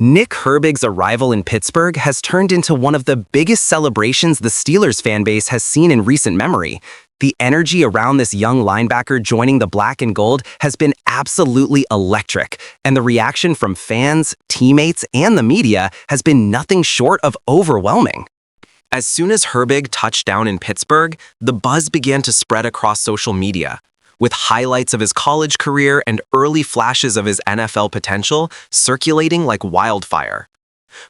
Nick Herbig's arrival in Pittsburgh has turned into one of the biggest celebrations the Steelers fan base has seen in recent memory. The energy around this young linebacker joining the black and gold has been absolutely electric, and the reaction from fans, teammates, and the media has been nothing short of overwhelming. As soon as Herbig touched down in Pittsburgh, the buzz began to spread across social media, with highlights of his college career and early flashes of his NFL potential circulating like wildfire.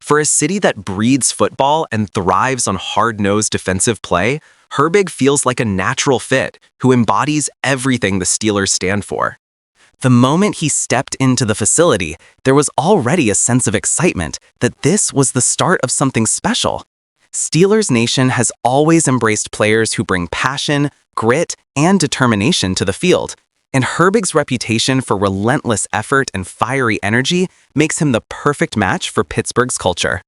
For a city that breeds football and thrives on hard-nosed defensive play, Herbig feels like a natural fit who embodies everything the Steelers stand for. The moment he stepped into the facility, there was already a sense of excitement that this was the start of something special. Steelers Nation has always embraced players who bring passion, grit, and determination to the field, and Herbig's reputation for relentless effort and fiery energy makes him the perfect match for Pittsburgh's culture.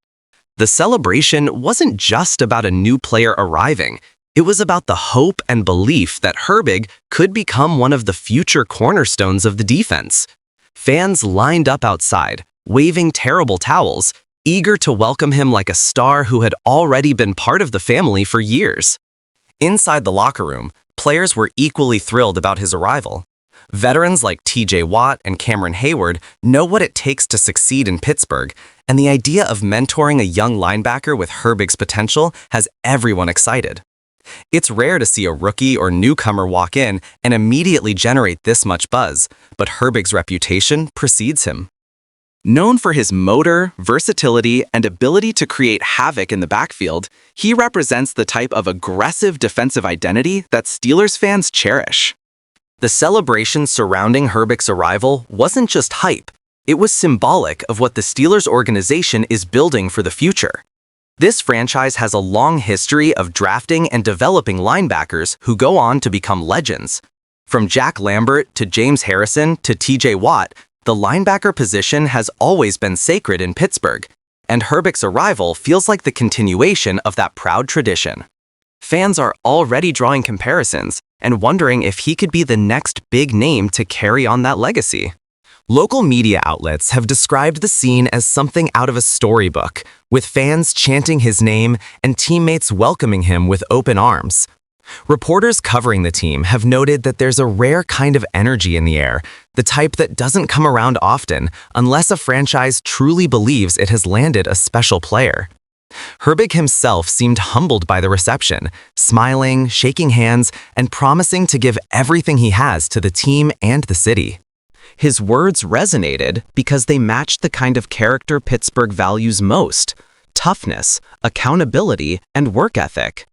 The celebration wasn't just about a new player arriving. It was about the hope and belief that Herbig could become one of the future cornerstones of the defense. Fans lined up outside, waving terrible towels, eager to welcome him like a star who had already been part of the family for years. Inside the locker room, players were equally thrilled about his arrival. Veterans like TJ Watt and Cameron Hayward know what it takes to succeed in Pittsburgh, and the idea of mentoring a young linebacker with Herbig's potential has everyone excited. It's rare to see a rookie or newcomer walk in and immediately generate this much buzz, but Herbig's reputation precedes him. Known for his motor, versatility, and ability to create havoc in the backfield, he represents the type of aggressive defensive identity that Steelers fans cherish. The celebration surrounding Herbig's arrival wasn't just hype, it was symbolic of what the Steelers organization is building for the future. This franchise has a long history of drafting and developing linebackers who go on to become legends. From Jack Lambert to James Harrison to TJ Watt, the linebacker position has always been sacred in Pittsburgh, and Herbig's arrival feels like the continuation of that proud tradition. Fans are already drawing comparisons and wondering if he could be the next big name to carry on that legacy. Local media outlets have described the scene as something out of a storybook, with fans chanting his name and teammates welcoming him with open arms. Reporters covering the team have noted that there's a rare kind of energy in the air, the type that doesn't come around often unless a franchise truly believes it has landed a special player. Herbig himself seemed humbled by the reception, smiling, shaking hands, and promising to give everything he has to the team and the city. His words resonated because they matched the kind of character Pittsburgh values most: toughness, accountability, and work ethic.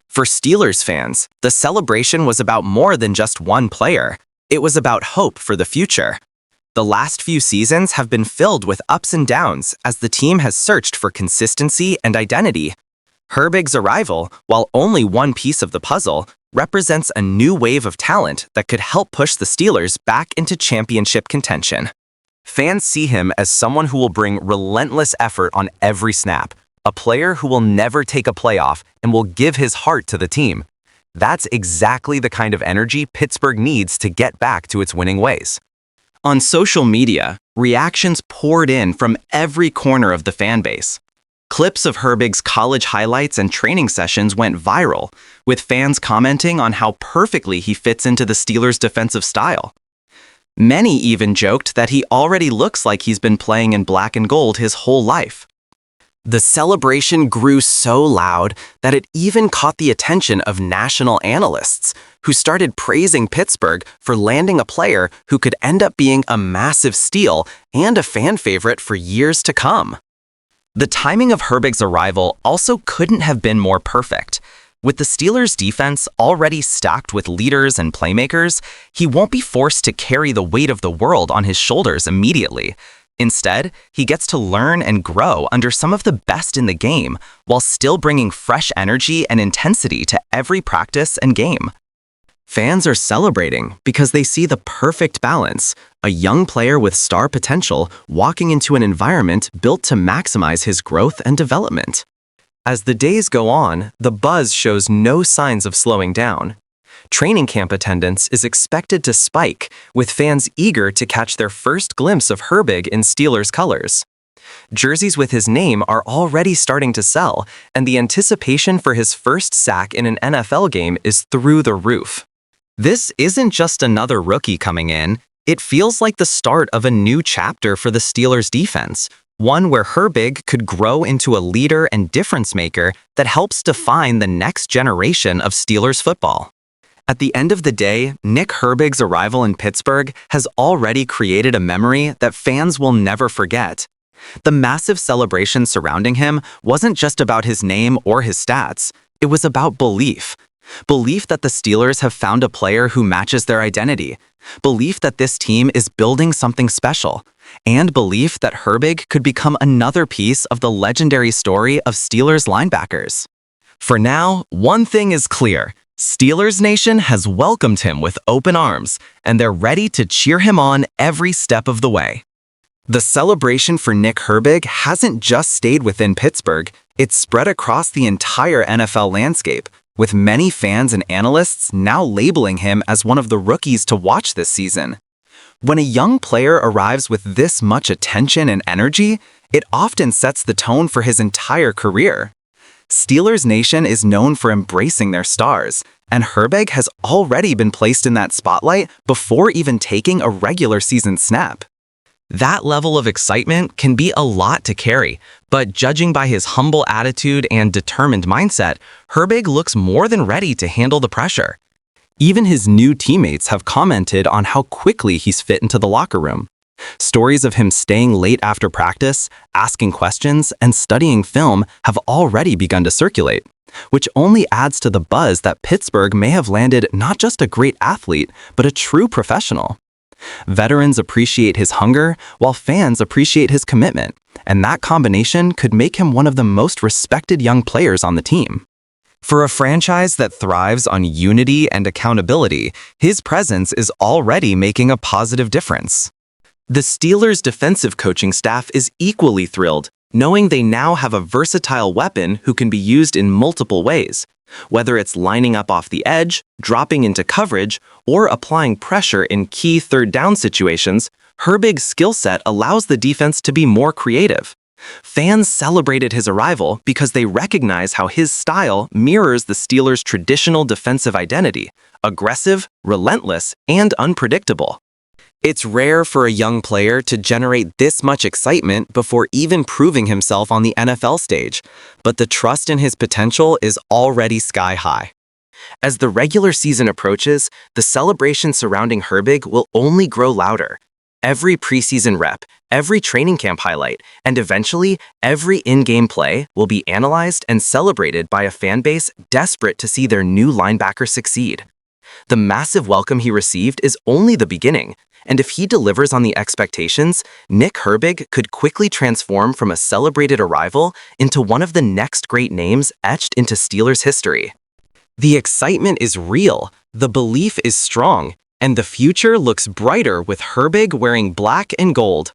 For Steelers fans, the celebration was about more than just one player. It was about hope for the future. The last few seasons have been filled with ups and downs as the team has searched for consistency and identity. Herbig's arrival, while only one piece of the puzzle, represents a new wave of talent that could help push the Steelers back into championship contention. Fans see him as someone who will bring relentless effort on every snap, a player who will never take a playoff and will give his heart to the team. That's exactly the kind of energy Pittsburgh needs to get back to its winning ways. On social media, reactions poured in from every corner of the fan base. Clips of Herbig's college highlights and training sessions went viral, with fans commenting on how perfectly he fits into the Steelers' defensive style. Many even joked that he already looks like he's been playing in black and gold his whole life. The celebration grew so loud that it even caught the attention of national analysts, who started praising Pittsburgh for landing a player who could end up being a massive steal and a fan favorite for years to come. The timing of Herbig's arrival also couldn't have been more perfect. With the Steelers' defense already stacked with leaders and playmakers, he won't be forced to carry the weight of the world on his shoulders immediately. Instead, he gets to learn and grow under some of the best in the game, while still bringing fresh energy and intensity to every practice and game. Fans are celebrating because they see the perfect balance, a young player with star potential walking into an environment built to maximize his growth and development. As the days go on, the buzz shows no signs of slowing down. Training camp attendance is expected to spike, with fans eager to catch their first glimpse of Herbig in Steelers colors. Jerseys with his name are already starting to sell, and the anticipation for his first sack in an NFL game is through the roof. This isn't just another rookie coming in. It feels like the start of a new chapter for the Steelers' defense, one where Herbig could grow into a leader and difference maker that helps define the next generation of Steelers football. At the end of the day, Nick Herbig's arrival in Pittsburgh has already created a memory that fans will never forget. The massive celebration surrounding him wasn't just about his name or his stats. It was about belief. Belief that the Steelers have found a player who matches their identity. Belief that this team is building something special. And belief that Herbig could become another piece of the legendary story of Steelers linebackers. For now, one thing is clear. Steelers Nation has welcomed him with open arms, and they're ready to cheer him on every step of the way. The celebration for Nick Herbig hasn't just stayed within Pittsburgh, it's spread across the entire NFL landscape, with many fans and analysts now labeling him as one of the rookies to watch this season. When a young player arrives with this much attention and energy, it often sets the tone for his entire career. Steelers Nation is known for embracing their stars, and Herbig has already been placed in that spotlight before even taking a regular season snap. That level of excitement can be a lot to carry, but judging by his humble attitude and determined mindset, Herbig looks more than ready to handle the pressure. Even his new teammates have commented on how quickly he's fit into the locker room. Stories of him staying late after practice, asking questions, and studying film have already begun to circulate, which only adds to the buzz that Pittsburgh may have landed not just a great athlete, but a true professional. Veterans appreciate his hunger, while fans appreciate his commitment, and that combination could make him one of the most respected young players on the team. For a franchise that thrives on unity and accountability, his presence is already making a positive difference. The Steelers' defensive coaching staff is equally thrilled, knowing they now have a versatile weapon who can be used in multiple ways. Whether it's lining up off the edge, dropping into coverage, or applying pressure in key third down situations, Herbig's skill set allows the defense to be more creative. Fans celebrated his arrival because they recognize how his style mirrors the Steelers' traditional defensive identity: aggressive, relentless, and unpredictable. It's rare for a young player to generate this much excitement before even proving himself on the NFL stage, but the trust in his potential is already sky high. As the regular season approaches, the celebration surrounding Herbig will only grow louder. Every preseason rep, every training camp highlight, and eventually every in-game play will be analyzed and celebrated by a fan base desperate to see their new linebacker succeed. The massive welcome he received is only the beginning, and if he delivers on the expectations, Nick Herbig could quickly transform from a celebrated arrival into one of the next great names etched into Steelers history. The excitement is real, the belief is strong, and the future looks brighter with Herbig wearing black and gold.